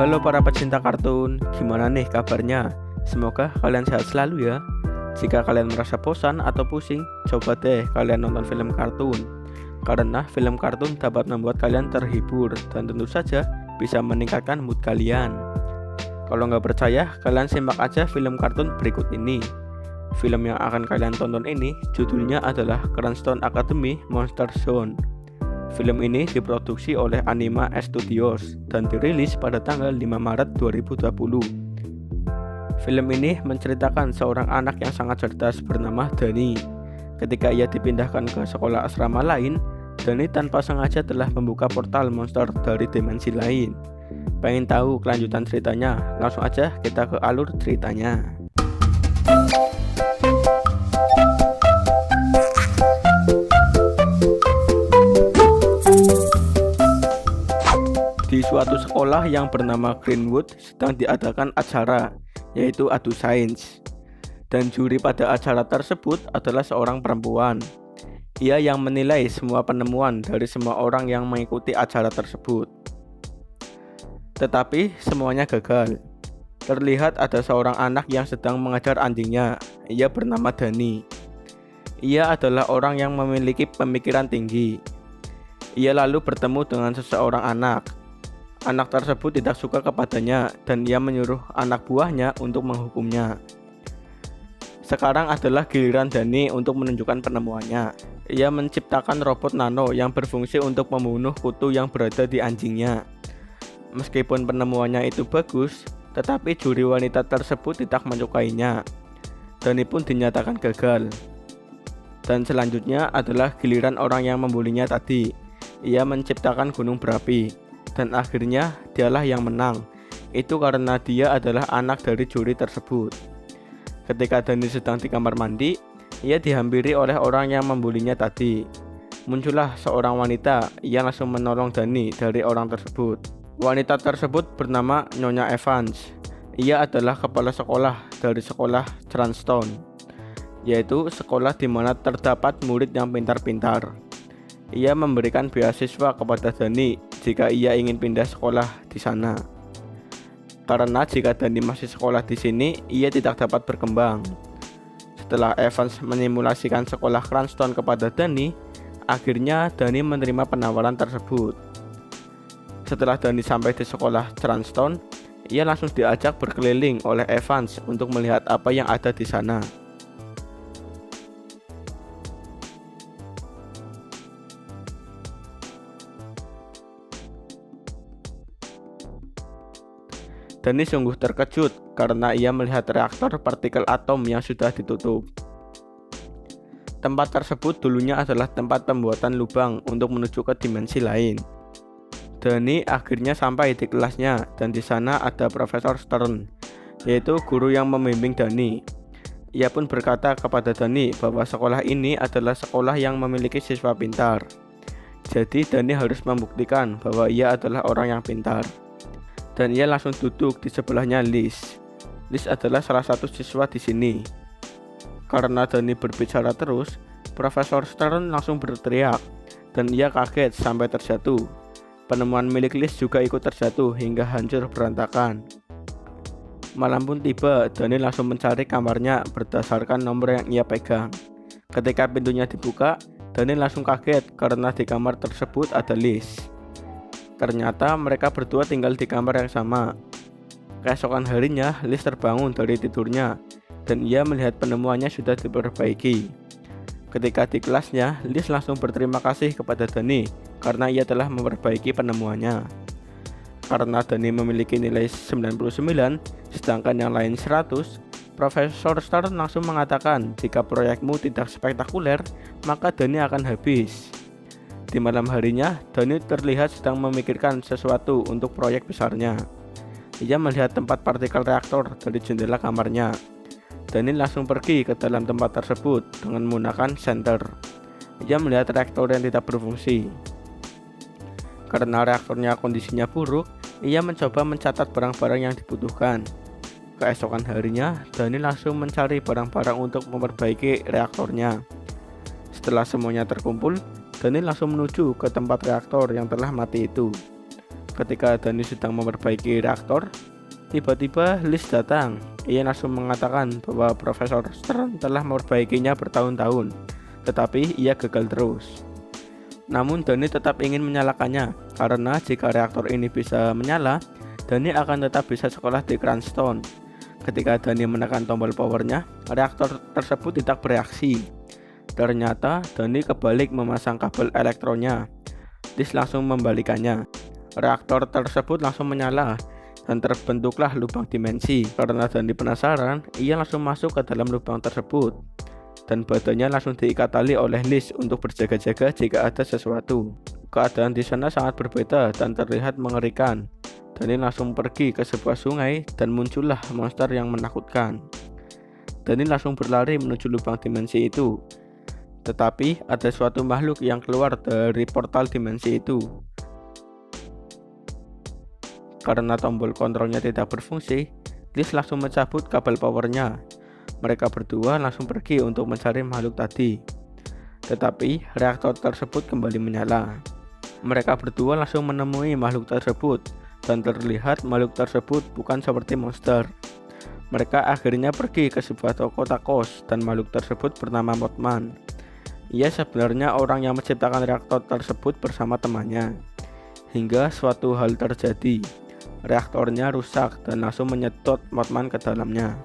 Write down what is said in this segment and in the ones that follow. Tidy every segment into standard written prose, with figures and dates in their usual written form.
Halo para pecinta kartun, gimana nih kabarnya? Semoga kalian sehat selalu ya. Jika kalian merasa bosan atau pusing, coba deh kalian nonton film kartun. Karena film kartun dapat membuat kalian terhibur dan tentu saja bisa meningkatkan mood kalian. Kalau nggak percaya, kalian simak aja film kartun berikut ini. Film yang akan kalian tonton ini judulnya adalah Cranston Academy Monster Zone. Film ini diproduksi oleh Anima Studios dan dirilis pada tanggal 5 Maret 2020. Film ini menceritakan seorang anak yang sangat cerdas bernama Danny. Ketika ia dipindahkan ke sekolah asrama lain, Danny tanpa sengaja telah membuka portal monster dari dimensi lain. Pengen tahu kelanjutan ceritanya? Langsung aja kita ke alur ceritanya. Di suatu sekolah yang bernama Greenwood sedang diadakan acara, yaitu adu sains. Dan juri pada acara tersebut adalah seorang perempuan. Ia yang menilai semua penemuan dari semua orang yang mengikuti acara tersebut. Tetapi semuanya gagal. Terlihat ada seorang anak yang sedang mengajar anjingnya. Ia bernama Danny. Ia adalah orang yang memiliki pemikiran tinggi. Ia lalu bertemu dengan seseorang anak. Anak tersebut tidak suka kepadanya dan ia menyuruh anak buahnya untuk menghukumnya. Sekarang adalah giliran Danny untuk menunjukkan penemuannya. Ia menciptakan robot nano yang berfungsi untuk membunuh kutu yang berada di anjingnya. Meskipun penemuannya itu bagus, tetapi juri wanita tersebut tidak menyukainya. Danny pun dinyatakan gagal. Dan selanjutnya adalah giliran orang yang membulinya tadi. Ia menciptakan gunung berapi. Dan akhirnya dialah yang menang. Itu karena dia adalah anak dari juri tersebut. Ketika Danny sedang di kamar mandi, ia dihampiri oleh orang yang membulinya tadi. Muncullah seorang wanita yang langsung menolong Danny dari orang tersebut. Wanita tersebut bernama Nyonya Evans. Ia adalah kepala sekolah dari sekolah Cranston, yaitu sekolah di mana terdapat murid yang pintar-pintar. Ia memberikan beasiswa kepada Danny jika ia ingin pindah sekolah di sana. Karena jika Danny masih sekolah di sini, ia tidak dapat berkembang. Setelah Evans menyimulasikan sekolah Cranston kepada Danny, akhirnya Danny menerima penawaran tersebut. Setelah Danny sampai di sekolah Cranston, ia langsung diajak berkeliling oleh Evans untuk melihat apa yang ada di sana. Danny sungguh terkejut karena ia melihat reaktor partikel atom yang sudah ditutup. Tempat tersebut dulunya adalah tempat pembuatan lubang untuk menuju ke dimensi lain. Danny akhirnya sampai di kelasnya dan di sana ada Profesor Stern, yaitu guru yang membimbing Danny. Ia pun berkata kepada Danny bahwa sekolah ini adalah sekolah yang memiliki siswa pintar. Jadi Danny harus membuktikan bahwa ia adalah orang yang pintar. Dan ia langsung duduk di sebelahnya Liz. Liz adalah salah satu siswa di sini. Karena Danny berbicara terus, Profesor Stern langsung berteriak dan ia kaget sampai terjatuh. Penemuan milik Liz juga ikut terjatuh hingga hancur berantakan. Malam pun tiba, Danny langsung mencari kamarnya berdasarkan nomor yang ia pegang. Ketika pintunya dibuka, Danny langsung kaget karena di kamar tersebut ada Liz. Ternyata mereka berdua tinggal di kamar yang sama. Keesokan harinya, Liz terbangun dari tidurnya dan ia melihat penemuannya sudah diperbaiki. Ketika di kelasnya, Liz langsung berterima kasih kepada Danny karena ia telah memperbaiki penemuannya. Karena Danny memiliki nilai 99, sedangkan yang lain 100, Profesor Stern langsung mengatakan jika proyekmu tidak spektakuler, maka Danny akan habis. Di malam harinya, Danny terlihat sedang memikirkan sesuatu untuk proyek besarnya. Ia melihat tempat partikel reaktor dari jendela kamarnya. Danny langsung pergi ke dalam tempat tersebut dengan menggunakan senter. Ia melihat reaktor yang tidak berfungsi. Karena reaktornya kondisinya buruk, ia mencoba mencatat barang-barang yang dibutuhkan. Keesokan harinya, Danny langsung mencari barang-barang untuk memperbaiki reaktornya. Setelah semuanya terkumpul, Danny langsung menuju ke tempat reaktor yang telah mati itu. Ketika Dani sedang memperbaiki reaktor, tiba-tiba Liz datang. Ia langsung mengatakan bahwa Profesor Stern telah memperbaikinya bertahun-tahun, tetapi ia gagal terus. Namun Dani tetap ingin menyalakannya, karena jika reaktor ini bisa menyala, Dani akan tetap bisa sekolah di Cranston. Ketika Dani menekan tombol powernya, reaktor tersebut tidak bereaksi. Ternyata Dani kebalik memasang kabel elektronnya. Liz langsung membalikannya. Reaktor tersebut langsung menyala dan terbentuklah lubang dimensi. Karena Dani penasaran, ia langsung masuk ke dalam lubang tersebut dan badannya langsung diikat tali oleh Liz untuk berjaga-jaga jika ada sesuatu. Keadaan di sana sangat berbeda dan terlihat mengerikan. Dani langsung pergi ke sebuah sungai dan muncullah monster yang menakutkan. Dani langsung berlari menuju lubang dimensi itu. Tetapi ada suatu makhluk yang keluar dari portal dimensi itu. Karena tombol kontrolnya tidak berfungsi, Liz langsung mencabut kabel powernya. Mereka berdua langsung pergi untuk mencari makhluk tadi. Tetapi reaktor tersebut kembali menyala. Mereka berdua langsung menemui makhluk tersebut dan terlihat makhluk tersebut bukan seperti monster. Mereka akhirnya pergi ke sebuah toko tacos dan makhluk tersebut bernama Mothman. Ia sebenarnya orang yang menciptakan reaktor tersebut bersama temannya. Hingga suatu hal terjadi. Reaktornya rusak dan langsung menyedot Mothman ke dalamnya.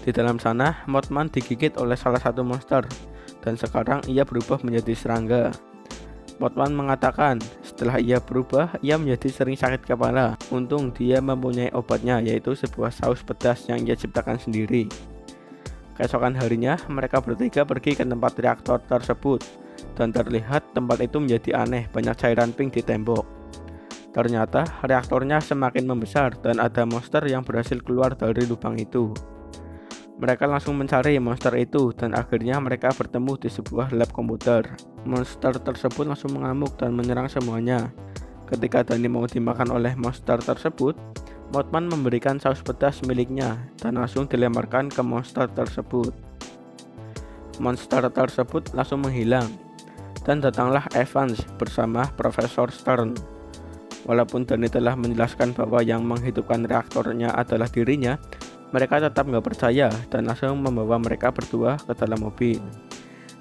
Di dalam sana, Mothman digigit oleh salah satu monster dan sekarang ia berubah menjadi serangga. Mothman mengatakan setelah ia berubah, ia menjadi sering sakit kepala. Untung dia mempunyai obatnya, yaitu sebuah saus pedas yang ia ciptakan sendiri. Keesokan harinya, mereka bertiga pergi ke tempat reaktor tersebut dan terlihat tempat itu menjadi aneh, banyak cairan pink di tembok. Ternyata reaktornya semakin membesar dan ada monster yang berhasil keluar dari lubang itu. Mereka langsung mencari monster itu dan akhirnya mereka bertemu di sebuah lab komputer. Monster tersebut langsung mengamuk dan menyerang semuanya. Ketika Dani mau dimakan oleh monster tersebut, Mothman memberikan saus pedas miliknya dan langsung dilemparkan ke monster tersebut. Monster tersebut langsung menghilang dan datanglah Evans bersama Profesor Stern. Walaupun Dani telah menjelaskan bahwa yang menghidupkan reaktornya adalah dirinya, mereka tetap nggak percaya dan langsung membawa mereka berdua ke dalam mobil.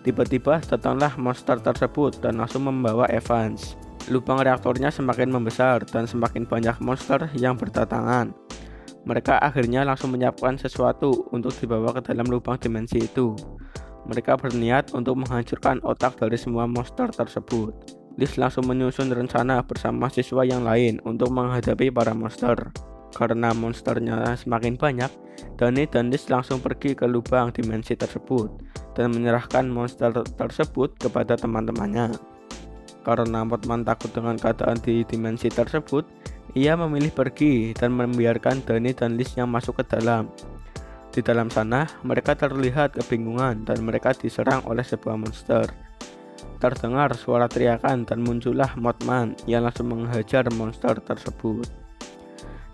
Tiba-tiba datanglah monster tersebut dan langsung membawa Evans. Lubang reaktornya semakin membesar dan semakin banyak monster yang berdatangan. Mereka akhirnya langsung menyiapkan sesuatu untuk dibawa ke dalam lubang dimensi itu. Mereka berniat untuk menghancurkan otak dari semua monster tersebut. Liz langsung menyusun rencana bersama siswa yang lain untuk menghadapi para monster. Karena monsternya semakin banyak, Dani dan Liz langsung pergi ke lubang dimensi tersebut dan menyerahkan monster tersebut kepada teman-temannya. Karena Mothman takut dengan keadaan di dimensi tersebut, ia memilih pergi dan membiarkan Dani dan Liz yang masuk ke dalam. Di dalam sana, mereka terlihat kebingungan dan mereka diserang oleh sebuah monster. Terdengar suara teriakan dan muncullah Mothman yang langsung menghajar monster tersebut.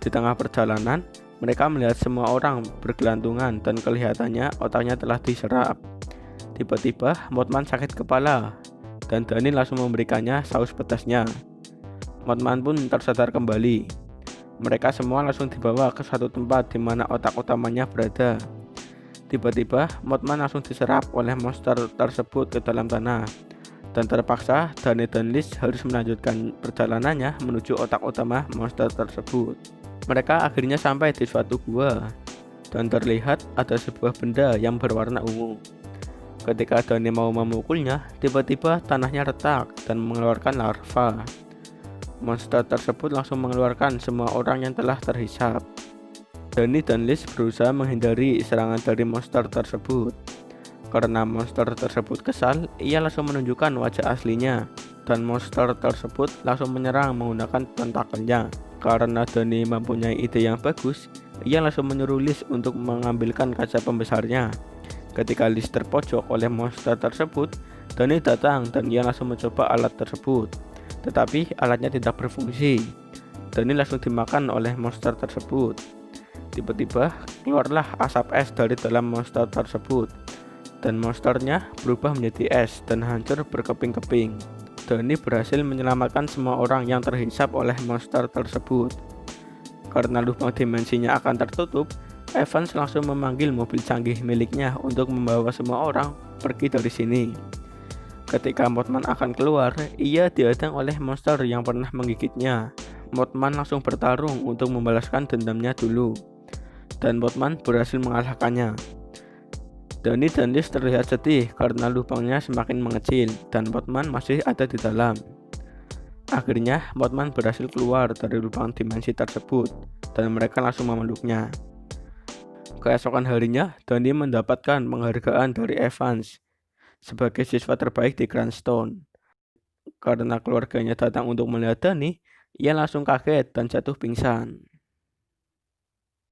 Di tengah perjalanan, mereka melihat semua orang bergelantungan dan kelihatannya otaknya telah diserap. Tiba-tiba Mothman sakit kepala dan Dani langsung memberikannya saus pedasnya. Mothman pun tersadar kembali. Mereka semua langsung dibawa ke suatu tempat di mana otak utamanya berada. Tiba-tiba Mothman langsung diserap oleh monster tersebut ke dalam tanah. Dan terpaksa Dani dan Liz harus melanjutkan perjalanannya menuju otak utama monster tersebut. Mereka akhirnya sampai di suatu gua dan terlihat ada sebuah benda yang berwarna ungu. Ketika Dani mau memukulnya, tiba-tiba tanahnya retak dan mengeluarkan larva. Monster tersebut langsung mengeluarkan semua orang yang telah terhisap. Dani dan Liz berusaha menghindari serangan dari monster tersebut. Karena monster tersebut kesal, ia langsung menunjukkan wajah aslinya dan monster tersebut langsung menyerang menggunakan tentakelnya. Karena Dani mempunyai ide yang bagus, ia langsung menyuruh Liz untuk mengambilkan kaca pembesarnya. Ketika Liz terpojok oleh monster tersebut, Dani datang dan ia langsung mencoba alat tersebut. Tetapi alatnya tidak berfungsi. Dani langsung dimakan oleh monster tersebut. Tiba-tiba keluarlah asap es dari dalam monster tersebut. Dan monsternya berubah menjadi es dan hancur berkeping-keping. Danny berhasil menyelamatkan semua orang yang terhisap oleh monster tersebut. Karena lubang dimensinya akan tertutup, Evans langsung memanggil mobil canggih miliknya untuk membawa semua orang pergi dari sini. Ketika Mothman akan keluar, ia dihadang oleh monster yang pernah menggigitnya. Mothman langsung bertarung untuk membalaskan dendamnya dulu, dan Mothman berhasil mengalahkannya. Danny dan Liz terlihat sedih karena lubangnya semakin mengecil dan Mothman masih ada di dalam. Akhirnya Mothman berhasil keluar dari lubang dimensi tersebut dan mereka langsung memeluknya. Keesokan harinya, Danny mendapatkan penghargaan dari Evans sebagai siswa terbaik di Grandstone. Karena keluarganya datang untuk melihat Danny, ia langsung kaget dan jatuh pingsan.